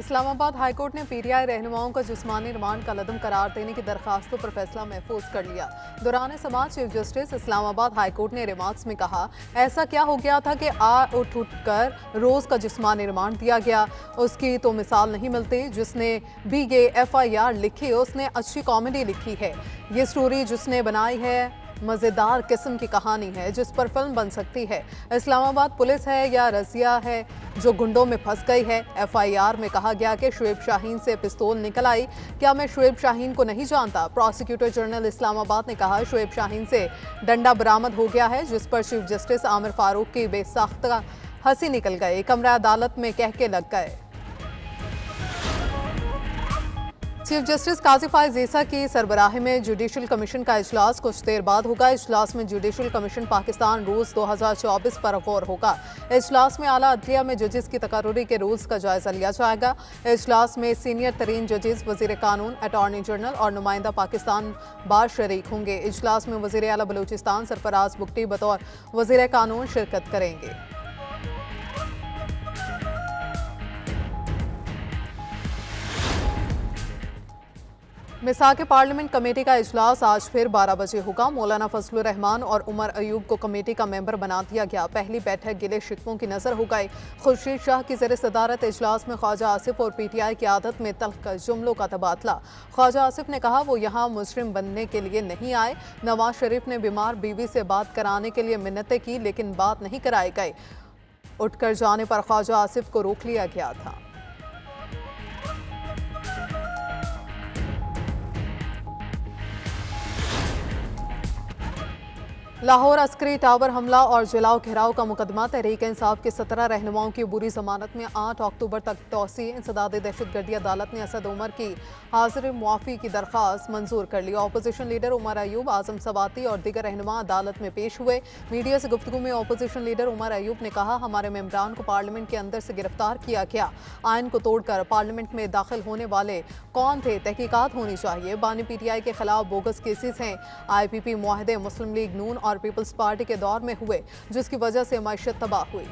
Islamabad high court ने PTI रहनुमाओं का जिस्मानी रिमांड का लदम करार देने की दरखास्तों पर फैसला महफूज कर लिया। दौरान समाज चीफ जस्टिस इस्लामाबाद हाईकोर्ट ने रिमार्क्स में कहा, ऐसा क्या हो गया था कि उठ कर रोज का जिस्मानी रिमांड दिया गया। उसकी तो मिसाल नहीं मिलती। जिसने भी ये FIR लिखी उसने अच्छी कॉमेडी लिखी है। ये स्टोरी जिसने बनाई है मज़ेदार किस्म की कहानी है जिस पर फिल्म बन सकती है। इस्लामाबाद पुलिस है या रजिया है जो गुंडों में फंस गई है। FIR में कहा गया कि शुएब शाहीन से पिस्तौल निकल आई। क्या मैं शुएब शाहीन को नहीं जानता? प्रोसिक्यूटर जनरल इस्लामाबाद ने कहा, शुएब शाहीन से डंडा बरामद हो गया है जिस पर चीफ जस्टिस आमिर फारूक की बेसाख्ता हंसी निकल गई। कमरा अदालत में कह के लग गए। चीफ जस्टिस काजी फाइज ईसा की सरबराही में जुडिशल कमीशन का इजलास कुछ देर बाद होगा। इजलास में जुडिशल कमीशन पाकिस्तान रूल्स 2024 पर गौर होगा। इजलास में आला अदलिया में जजेस की तकर्रुरी के रूल्स का जायजा लिया जाएगा। इजलास में सीनियर तरीन जजेस, वजीर कानून, अटॉर्नी जनरल और नुमाइंदा पाकिस्तान बार शरीक होंगे। इजलास में वजीर आला बलूचिस्तान सरफराज बुगटी बतौर वजीर कानून शिरकत करेंगे। मिसाक पार्लियामेंट कमेटी का इजलास आज फिर 12 बजे होगा। मौलाना फजलुर रहमान और उमर अयूब को कमेटी का मेंबर बना दिया गया। पहली बैठक गिले शिकवों की नजर हो गई। खुर्शीद शाह की ज़ेर सदारत इजलास में ख्वाजा आसिफ और PTI की आदत में तल्ख जुमलों का तबादला। ख्वाजा आसिफ ने कहा वो यहाँ मुजरिम बनने के लिए नहीं आए। नवाज शरीफ ने बीमार बीवी से बात कराने के लिए मिन्नतें की लेकिन बात नहीं कराई गई। उठकर जाने पर ख्वाजा आसिफ को रोक लिया गया था। लाहौर अस्करी टावर हमला और जलाओ घेराव का मुकदमा तहरीक इंसाफ के 17 रहनुमाओं की बुरी जमानत में 8 अक्टूबर तक तौसी। इंसदाद दहशतगर्दी अदालत ने असद उमर की हाजिर मुआफ़ी की दरख्वास्त मंजूर कर ली। अपोजिशन लीडर उमर अयूब, आजम सवाती और दीगर रहनुमा अदालत में पेश हुए। मीडिया से गुफ्तगू में अपोजिशन लीडर उमर अयूब ने कहा, हमारे मेम्बरान को पार्लियामेंट के अंदर से गिरफ्तार किया गया। आइन को तोड़कर पार्लियामेंट में दाखिल होने वाले कौन थे? तहकीकात होनी चाहिए। बानी PTI के खिलाफ बोगस केसेस हैं। IPP मुआहदे मुस्लिम लीग नून और पीपल्स पार्टी के दौर में हुए जिसकी वजह से मईशत तबाह हुई।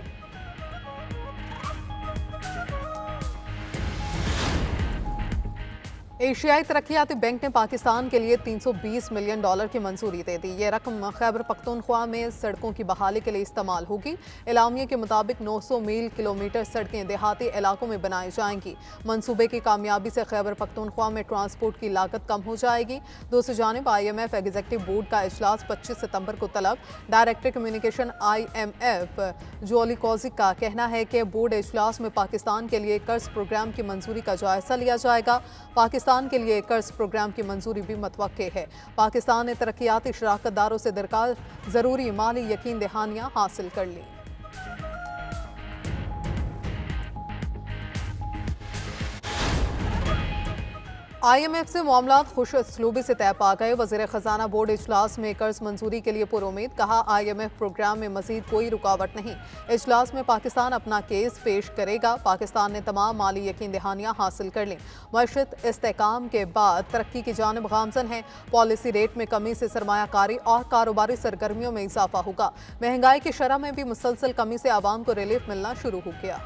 एशियाई तरक्याती बैंक ने पाकिस्तान के लिए $320 मिलियन की मंजूरी दे दी। ये रकम खैबर पख्तूनख्वा में सड़कों की बहाली के लिए इस्तेमाल होगी। एलामिया के मुताबिक 900 मील किलोमीटर सड़कें देहाती इलाकों में बनाई जाएंगी। मंसूबे की कामयाबी से खैबर पख्तूनख्वा में ट्रांसपोर्ट की लागत कम हो जाएगी। दूसरी जानिब IMF एग्जीक्यूटिव बोर्ड का इजलास 25 सितंबर को तलब। डायरेक्टर कम्युनिकेशन IMF जोली कौजिक का कहना है कि बोर्ड इजलास में पाकिस्तान के लिए कर्ज प्रोग्राम की मंजूरी का जायजा लिया जाएगा। पाकिस्तान के लिए कर्ज प्रोग्राम की मंजूरी भी मुतवक्के है। पाकिस्तान ने तरक्याती शराकतदारों से दरकार जरूरी माली यकीन दहानियां हासिल कर ली। IMF से मामलात खुश असलूबी से तय पा गए। वज़ीर ख़जाना बोर्ड इजलास में कर्ज मंजूरी के लिए पुरुमीद। कहा, IMF प्रोग्राम में मजीद कोई रुकावट नहीं। इजलास में पाकिस्तान अपना केस पेश करेगा। पाकिस्तान ने तमाम माली यकीन दहानियां हासिल कर लीं। मईशत इस्तेहकाम के बाद तरक्की की जानिब गामजन है। पॉलिसी रेट में कमी से सरमायाकारी और कारोबारी सरगर्मियों में इजाफा होगा। महंगाई की शरह में भी मुसलसल कमी से आवाम को रिलीफ मिलना शुरू हो गया।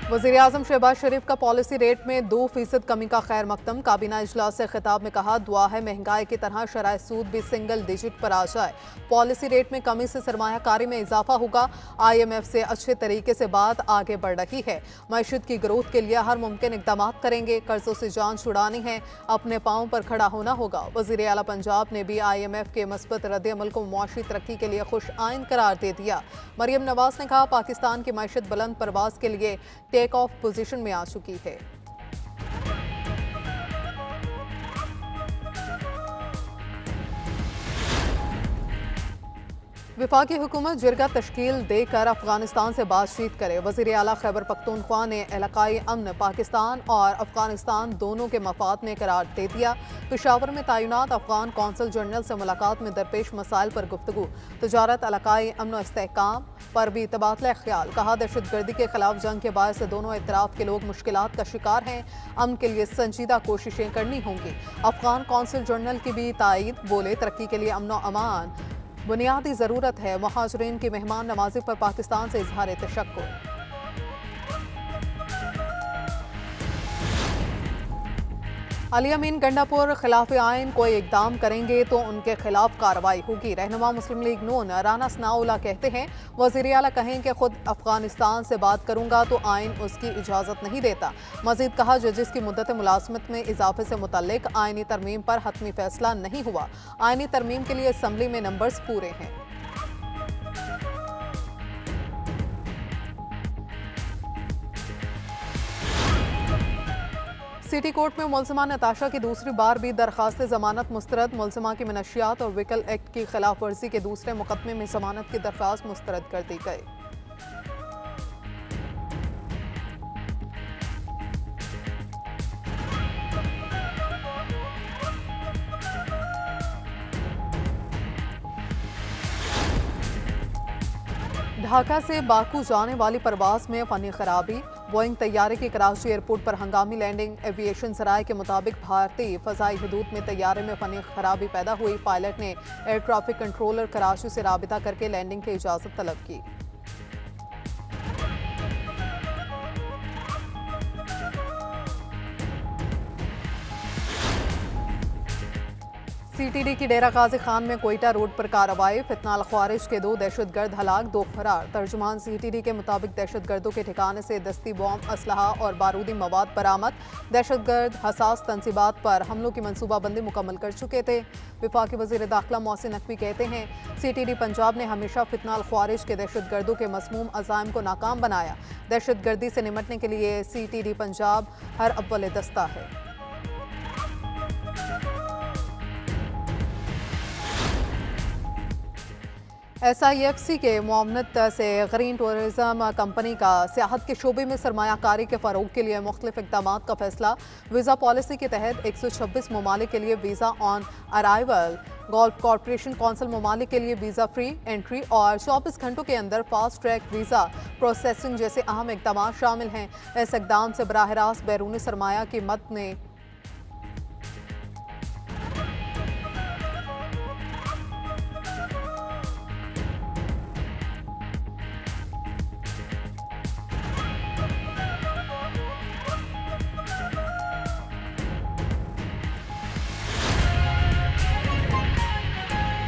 वज़ीर आज़म शहबाज शरीफ का पॉलिसी रेट में 2% कमी का खैर मकदम। काबीना इजलास से खिताब में कहा, दुआ है महंगाई की तरह शरह सूद भी सिंगल डिजिट पर आ जाए। पॉलिसी रेट में कमी से सरमायाकारी में इजाफा होगा। IMF से अच्छे तरीके से बात आगे बढ़ रही है। मईशत की ग्रोथ के लिए हर मुमकिन इकदाम करेंगे। कर्जों से जान छुड़ानी है, अपने पाँव पर खड़ा होना होगा। वज़ीर आला पंजाब ने भी IMF के मस्बत रद्द-ए-अमल को मुआशी तरक्की के लिए खुश आइन करार दे दिया। मरियम नवाज ने कहा, पाकिस्तान की मईशत बुलंद परवाज के लिए टेक ऑफ पोजीशन में आ चुकी है। वफाकी हुकूमत जिरगा तश्कील देकर अफगानिस्तान से बातचीत करे। वज़ीर आला खैबर पख्तूनख्वा ने इलाकाई अमन, पाकिस्तान और अफगानिस्तान दोनों के मफाद में करार दे दिया। पेशावर में तैनात अफगान कौंसल जनरल से मुलाकात में दरपेश मसाइल पर गुफ्तगू। तजारत, इलाकाई अमन और इस्तेहकाम पर भी तबादला ख्याल। कहा, दहशतगर्दी के खिलाफ जंग के बायस से दोनों इतराफ के लोग मुश्किलात का शिकार हैं। अमन के लिए संजीदा कोशिशें करनी होंगी। अफगान कौंसल जनरल की भी तायद। बोले, तरक्की के लिए अमन और अमान बुनियादी ज़रूरत है महाजरीन की मेहमान नवाजी पर पाकिस्तान से इजहार तशक्कुर। अली अमीन गंडापुर खिलाफ आइन कोई इकदाम करेंगे तो उनके खिलाफ कार्रवाई होगी। रहनुमा मुस्लिम लीग नून राना सनाउल्लाह कहते हैं वज़ीर आला कहें कि खुद अफगानिस्तान से बात करूंगा तो आइन उसकी इजाज़त नहीं देता। मजीद कहा जजिस की मुद्दत मुलाजमत में इजाफे से मुतल्लिक आइनी तरमीम पर हतमी फैसला नहीं हुआ। आइनी तरमीम के लिए असम्बली में नंबर्स पूरे हैं। सिटी कोर्ट में मुलजमा नताशा की दूसरी बार भी दरखास्त जमानत मुस्तरद। मुलजमा की मनशियात और व्हीकल एक्ट की खिलाफ वर्जी के दूसरे मुकदमे में जमानत की दरखास्त मुस्तरद कर दी गई। ढाका से बाकू जाने वाली परवास में फनी खराबी। बोइंग तैयारे की कराची एयरपोर्ट पर हंगामी लैंडिंग। एविएशन सराय के मुताबिक भारतीय फ़ज़ाई हदूद में तैयारे में फनी खराबी पैदा हुई। पायलट ने एयर ट्रैफिक कंट्रोलर कराची से राबिता करके लैंडिंग की इजाज़त तलब की। सीटीडी की डेरा गाजी खान में कोयटा रोड पर कार्रवाई। फितनाल ख्वारिज के 2 दहशतगर्द हलाक, 2 फरार। तर्जुमान सीटीडी के मुताबिक दहशतगर्दों के ठिकाने से दस्ती बॉम्ब, असलहा और बारूदी मवाद बरामद। दहशतगर्द हसास तंसीबात पर हमलों की मनसूबाबंदी मुकम्मल कर चुके थे। वफाकी वज़ीर दाखिला मोहसिन नकवी कहते हैं सीटीडी पंजाब ने हमेशा फितनाल ख्वारिज के दहशतगर्दों के मसमूम अज़ाइम को नाकाम बनाया। दहशतगर्दी से निमटने के लिए सीटीडी पंजाब हर अव्वल दस्ता है। SIFC के मुआवनत से ग्रीन टूरिज़म कंपनी का सियाहत के शोबे में सरमायाकारी के फ़रोग के लिए मुख्तलिफ इक़दाम का फैसला। वीज़ा पॉलिसी के तहत 126 ममालिक के लिए visa on arrival. Gulf corporation council ममालिक के लिए वीज़ा फ्री एंट्री और 24 घंटों के अंदर फास्ट ट्रैक वीज़ा प्रोसेसिंग जैसे अहम इक़दाम शामिल हैं। इस इक़दाम से बराह रास्त बैरूनी सरमाया की मद ने